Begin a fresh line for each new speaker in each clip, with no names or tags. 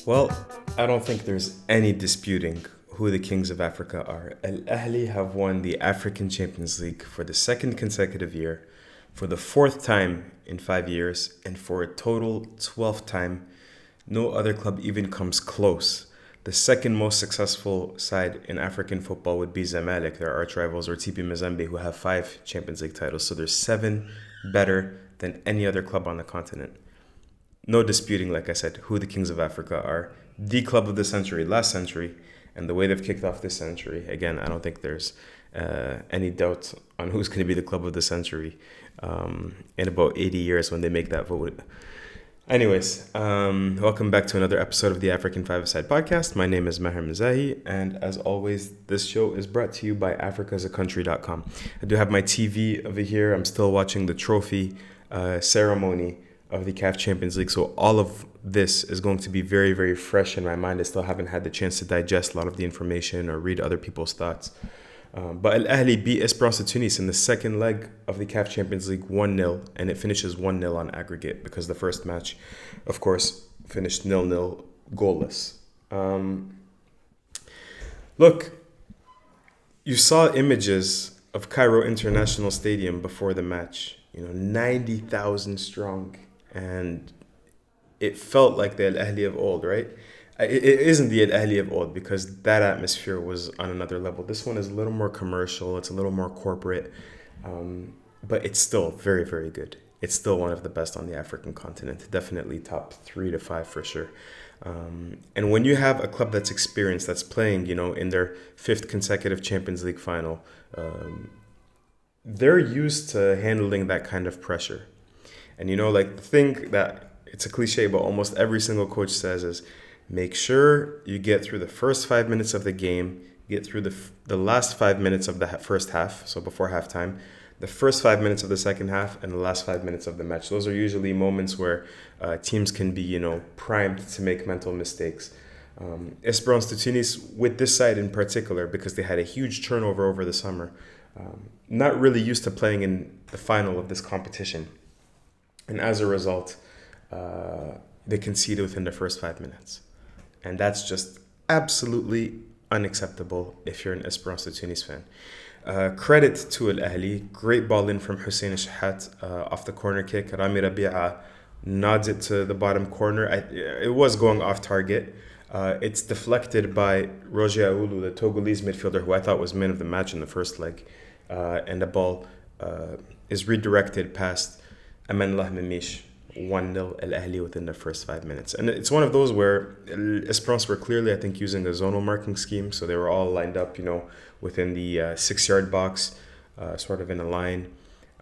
Well, I don't think there's any disputing who the kings of Africa are. Al Ahly have won the African Champions League for the second consecutive year, for the fourth time in 5 years, and for a total 12th time. No other club even comes close. The second most successful side in African football would be Zamalek, their arch rivals, or TP Mazembe, who have 5 Champions League titles. So there's seven better than any other club on the continent. No disputing, like I said, who the Kings of Africa are. The club of the century, last century, and the way they've kicked off this century. Again, I don't think there's any doubt on who's going to be the club of the century in about 80 years when they make that vote. Anyways, welcome back to another episode of the African Five-A-Side podcast. My name is Maher Mezahi, and as always, this show is brought to you by africasaCountry.com. I do have my TV over here. I'm still watching the trophy ceremony of the CAF Champions League. So all of this is going to be very, very fresh in my mind. I still haven't had the chance to digest a lot of the information or read other people's thoughts. But Al Ahly beat Esperance de Tunis in the second leg of the CAF Champions League 1-0, and it finishes 1-0 on aggregate because the first match, of course, finished 0-0 goalless. Look, you saw images of Cairo International Stadium before the match, 90,000 strong, and it felt like the Al Ahly of old, right? It isn't the Al Ahly of old because that atmosphere was on another level. This one is a little more commercial. It's a little more corporate, but it's still very, very good. It's still one of the best on the African continent. Definitely top 3 to 5 for sure. And when you have a club that's experienced, that's playing, in their 5th consecutive Champions League final, they're used to handling that kind of pressure. And the thing that it's a cliche, but almost every single coach says is, make sure you get through the first 5 minutes of the game, get through the last 5 minutes of the first half, so before halftime, the first 5 minutes of the second half, and the last 5 minutes of the match. Those are usually moments where teams can be, primed to make mental mistakes. Esperance de Tunis, with this side in particular, because they had a huge turnover over the summer, not really used to playing in the final of this competition. And as a result, they conceded within the first 5 minutes. And that's just absolutely unacceptable if you're an Esperance de Tunis fan. Credit to Al Ahly. Great ball in from Hussein Shahat off the corner kick. Ramy Rabia nods it to the bottom corner. It was going off target. It's deflected by Roger Aoulou, the Togolese midfielder, who I thought was man of the match in the first leg. And the ball is redirected past Amanullah Mimish. 1-0 Al Ahly within the first 5 minutes. And it's one of those where Esperance were clearly, I think, using a zonal marking scheme. So they were all lined up, within the 6-yard box, sort of in a line.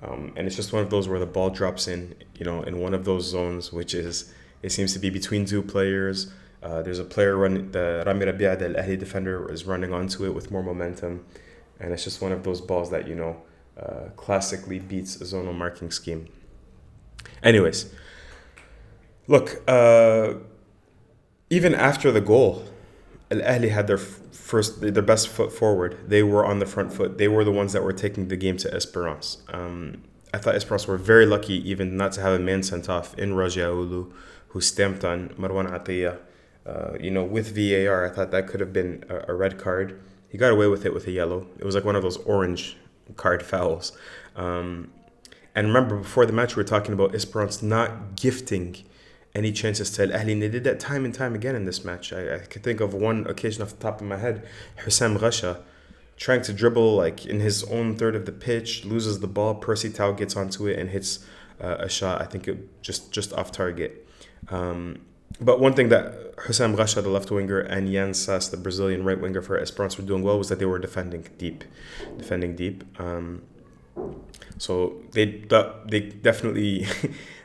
And it's just one of those where the ball drops in one of those zones, which is, it seems to be between two players. There's a player running, the Ramy Rabia, the Al Ahly defender, is running onto it with more momentum. And it's just one of those balls that, classically beats a zonal marking scheme. Anyways, look, even after the goal, Al Ahly had their best foot forward. They were on the front foot. They were the ones that were taking the game to Esperance. I thought Esperance were very lucky even not to have a man sent off in Roger Aoulou, who stamped on Marwan Atiyah. With VAR, I thought that could have been a red card. He got away with it with a yellow. It was like one of those orange card fouls. And remember, before the match, we were talking about Esperance not gifting any chances to Al Ahly. And they did that time and time again in this match. I could think of one occasion off the top of my head. Houssam Ghasha trying to dribble in his own third of the pitch, loses the ball. Percy Tau gets onto it and hits a shot. I think it just off target. But one thing that Houssam Ghasha, the left winger, and Jan Sass, the Brazilian right winger for Esperance, were doing well was that they were defending deep. So they definitely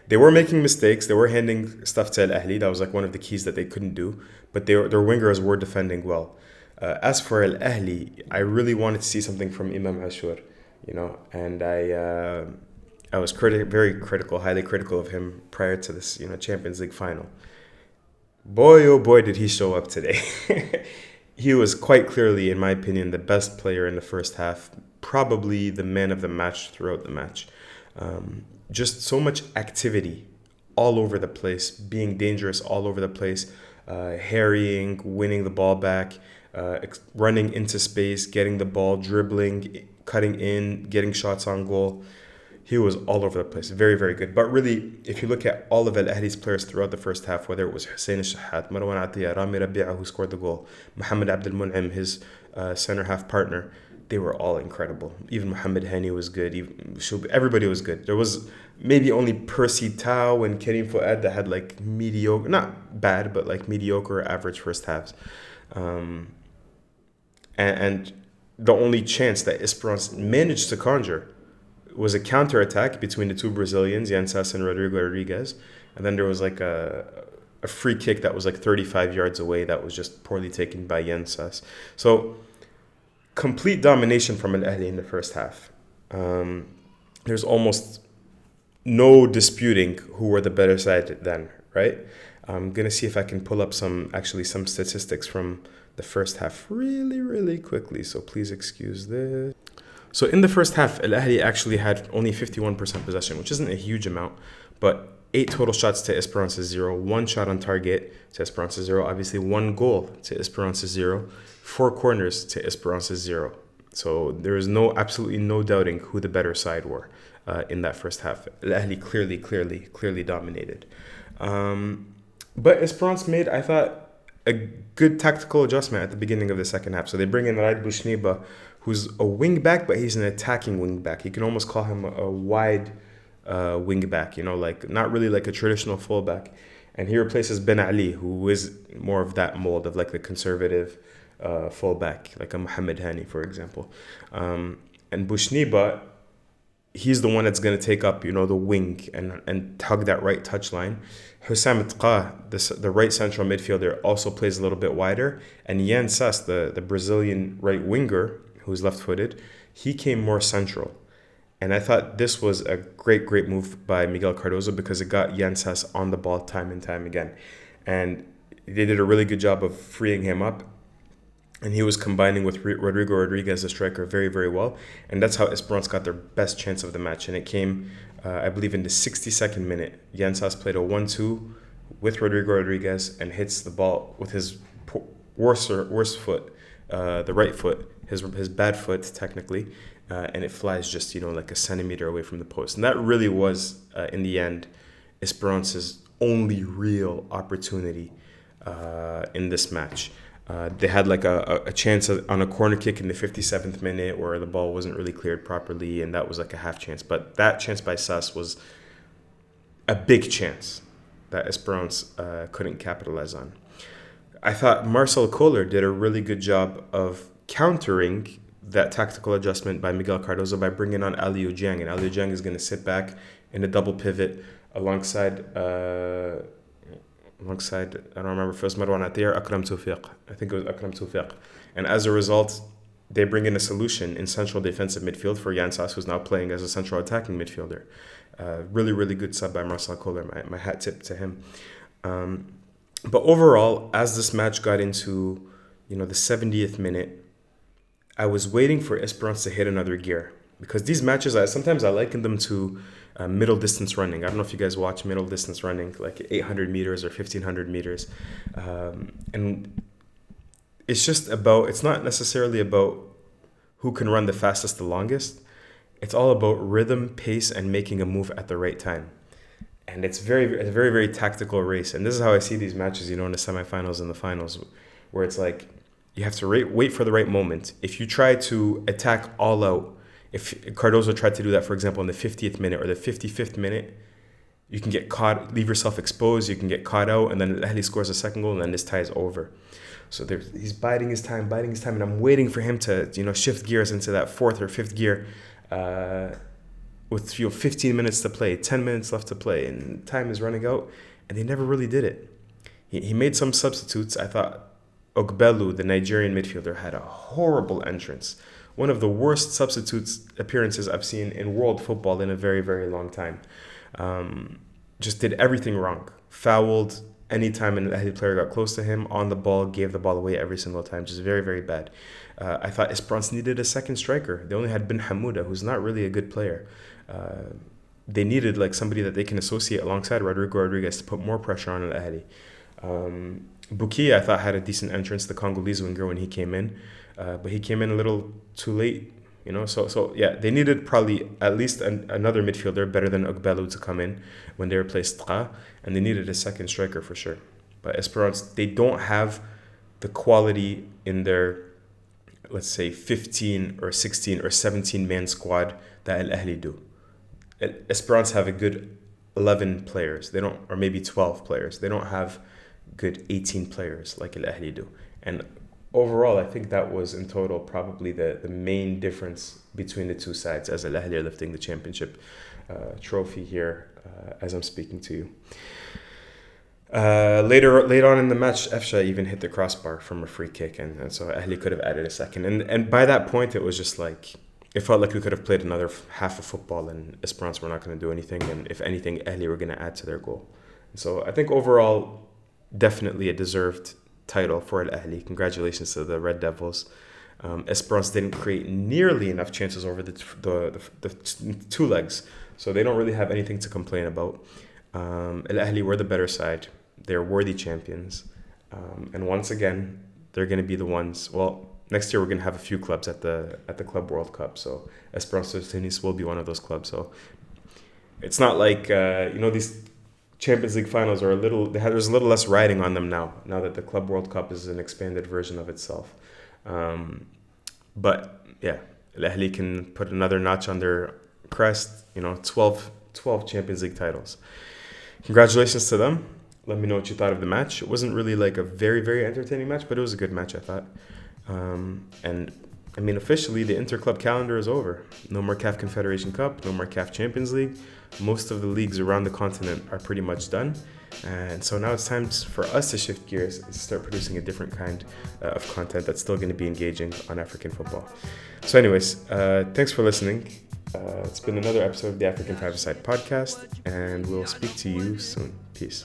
they were making mistakes. They were handing stuff to Al Ahly. That was one of the keys that they couldn't do. But their wingers were defending well. As for Al Ahly, I really wanted to see something from Imam Ashur, and I was very critical, highly critical of him prior to this, Champions League final. Boy, oh boy, did he show up today. He was quite clearly, in my opinion, the best player in the first half, probably the man of the match throughout the match. Just so much activity all over the place, being dangerous all over the place. harrying, winning the ball back, running into space, getting the ball, dribbling, cutting in, getting shots on goal. He was all over the place. Very, very good. But really, if you look at all of Al-Ahli's players throughout the first half, whether it was Hussein al-Shahat, Marwan Atiyah, Ramy Rabia, who scored the goal, Mohamed Abdel Mun'im, his center half partner, they were all incredible. Even Mohamed Hani was good. Everybody was good. There was maybe only Percy Tau and Karim Fuad that had like mediocre, not bad, but like mediocre average first halves. And the only chance that Esperance managed to conjure was a counter-attack between the two Brazilians, Yansas and Rodrigo Rodriguez. And then there was like a free kick that was like 35 yards away that was just poorly taken by Yansas. So complete domination from Al-Ahli in the first half. There's almost no disputing who were the better side then, right? I'm going to see if I can pull up some statistics from the first half really, really quickly. So please excuse this. So in the first half, Al-Ahli actually had only 51% possession, which isn't a huge amount, but 8 total shots to Esperance's 0, 1 shot on target to Esperance's 0, obviously 1 goal to Esperance's 0, 4 corners to Esperance's 0. So there is absolutely no doubting who the better side were in that first half. Al-Ahli clearly dominated. But Esperance made, I thought, a good tactical adjustment at the beginning of the second half. So they bring in Raid Bouchniba, who's a wing back, but he's an attacking wing back. You can almost call him a wide wing back, like not really like a traditional fullback. And he replaces Ben Ali, who is more of that mold of like the conservative fullback, like a Mohamed Hani, for example. And Bouchniba, he's the one that's going to take up, the wing and tug that right touch line. Hussam Tqa, the right central midfielder, also plays a little bit wider. And Yan Sas, the Brazilian right winger, who's left-footed, he came more central. And I thought this was a great move by Miguel Cardozo because it got Yan Sas on the ball time and time again. And they did a really good job of freeing him up. And he was combining with Rodrigo Rodriguez, the striker, very, very well. And that's how Esperance got their best chance of the match. And it came, I believe, in the 62nd minute. Yansas played a 1-2 with Rodrigo Rodriguez and hits the ball with his worst foot, the right foot, his bad foot, technically. And it flies just, like a centimeter away from the post. And that really was, in the end, Esperance's only real opportunity in this match. They had like a chance on a corner kick in the 57th minute where the ball wasn't really cleared properly, and that was like a half chance. But that chance by Sas was a big chance that Esperance couldn't capitalize on. I thought Marcel Kohler did a really good job of countering that tactical adjustment by Miguel Cardozo by bringing on Aliou Dieng. And Aliou Dieng is going to sit back in a double pivot alongside, I don't remember if it was Marwan Atiyah or Akram Toufiq. I think it was Akram Toufiq. And as a result, they bring in a solution in central defensive midfield for Yansas, who's now playing as a central attacking midfielder. Really, really good sub by Marcel Kohler. My hat tip to him. But overall, as this match got into, the 70th minute, I was waiting for Esperance to hit another gear. Because these matches, sometimes I liken them to middle distance running. I don't know if you guys watch middle distance running, like 800 meters or 1500 meters. And it's not necessarily about who can run the fastest, the longest. It's all about rhythm, pace, and making a move at the right time. And it's a very, very tactical race. And this is how I see these matches, in the semifinals and the finals, where it's like you have to wait for the right moment. If you try to attack all out, if Cardozo tried to do that, for example, in the 50th minute or the 55th minute, you can get caught, leave yourself exposed, you can get caught out, and then Ahly scores a second goal, and then this tie is over. So he's biding his time, and I'm waiting for him to, shift gears into that 4th or 5th gear with 15 minutes to play, 10 minutes left to play, and time is running out, and they never really did it. He made some substitutes. I thought Ogbelu, the Nigerian midfielder, had a horrible entrance. One of the worst substitutes appearances I've seen in world football in a very, very long time. Just did everything wrong. Fouled anytime an Ahly player got close to him, on the ball, gave the ball away every single time. Just very, very bad. I thought Esperance needed a second striker. They only had Ben Hamouda, who's not really a good player. They needed like somebody that they can associate alongside Rodrigo Rodriguez to put more pressure on Al Ahly. Buki, I thought, had a decent entrance, the Congolese winger, when he came in, but he came in a little too late. So yeah, they needed probably at least another midfielder better than Ogbelu to come in when they replaced Tra, and they needed a second striker for sure. But Esperance, they don't have the quality in their, let's say, 15 or 16 or 17 man squad that Al Ahly do. Esperance have a good 11 players. They don't, or maybe 12 players. They don't have good 18 players like Al Ahly do. And overall, I think that was in total probably the main difference between the two sides, as Al Ahly are lifting the championship trophy here as I'm speaking to you. Later on in the match, Efsha even hit the crossbar from a free kick, and so Ahly could have added a second. And by that point, it was just like, it felt like we could have played another half of football, and Esperance were not going to do anything. And if anything, Ahly were going to add to their goal. So I think overall, definitely a deserved title for Al Ahly. Congratulations to the Red Devils. Esperance didn't create nearly enough chances over the two legs, so they don't really have anything to complain about. Al Ahly were the better side. They're worthy champions. And once again, they're going to be the ones. Well, next year we're going to have a few clubs at the Club World Cup. So Esperance de Tunis will be one of those clubs. So it's not like, these Champions League finals are there's a little less riding on them now that the Club World Cup is an expanded version of itself. But yeah, Al Ahly can put another notch on their crest, 12 Champions League titles. Congratulations to them. Let me know what you thought of the match. It wasn't really like a very, very entertaining match, but it was a good match, I thought. And I mean, officially, the interclub calendar is over. No more CAF Confederation Cup, no more CAF Champions League. Most of the leagues around the continent are pretty much done. And so now it's time for us to shift gears and start producing a different kind of content that's still going to be engaging on African football. So anyways, thanks for listening. It's been another episode of the African Five-A-Side podcast, and we'll speak to you soon. Peace.